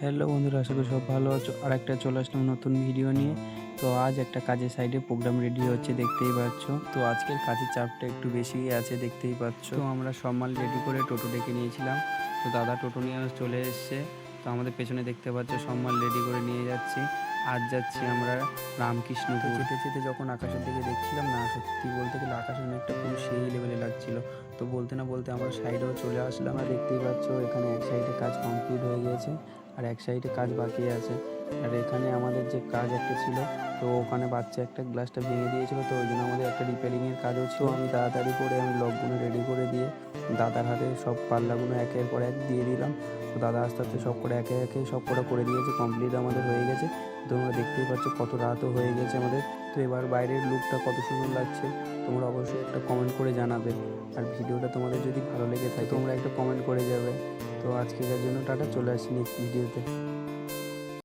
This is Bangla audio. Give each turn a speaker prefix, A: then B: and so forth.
A: হ্যালো বন্ধুরা, আশা করি সব ভালো আছো। আর একটা চলে আসলাম নতুন ভিডিও নিয়ে। তো আজ একটা কাজের সাইডে প্রোগ্রাম রেডি হচ্ছে, দেখতেই পাচ্ছ। তো আজকের কাজের চাপটা একটু বেশিই আছে, দেখতেই পাচ্ছ। তো আমরা সব মাল রেডি করে টোটো ডেকে নিয়েছিলাম। তো দাদা টোটো নিয়ে চলে এসছে। তো আমাদের পেছনে দেখতে পাচ্ছ সব মাল রেডি করে নিয়ে যাচ্ছি। আজ যাচ্ছি আমরা রামকৃষ্ণপুর। যেতে যেতে যখন আকাশের দিকে দেখছিলাম না, সত্যি বলতে গেলে আকাশের মেঘটা পুরো সেই লেভেলে লাগছিল। তো বলতে না বলতে আমরা সাইডেও চলে আসলাম। আর দেখতেই পাচ্ছ এখানে এক সাইডে কাজ কমপ্লিট হয়ে গিয়েছে, আর এক সাইডে কাজ বাকি আছে। আর এখানে আমাদের যে কাজ একটা ছিল, তো ওখানে বাচ্চা একটা গ্লাসটা ভেঙে দিয়েছিল, তো ওই জন্য আমাদের একটা রিপেয়ারিংয়ের কাজও ছিল। আমি তাড়াতাড়ি করে আমি লকগুলো রেডি করে দিয়ে দাদার হাতে সব পাল্লাগুলো একের পর এক দিয়ে দিলাম। তো দাদা আস্তে আস্তে সব করে একে একে সব কটা করে দিয়েছে, কমপ্লিট আমাদের হয়ে গেছে। তোমরা দেখতেই পাচ্ছ কত রাতও হয়ে গেছে আমাদের। তো এবার বাইরের লুকটা কত সুন্দর লাগছে তোমরা অবশ্যই একটা কমেন্ট করে জানাবে। আর ভিডিওটা তোমাদের যদি ভালো লেগে থাকে তোমরা একটা কমেন্ট করে যাবে। তো আজকের জন্য টাটা, চলে আসি নেক্সট ভিডিওতে।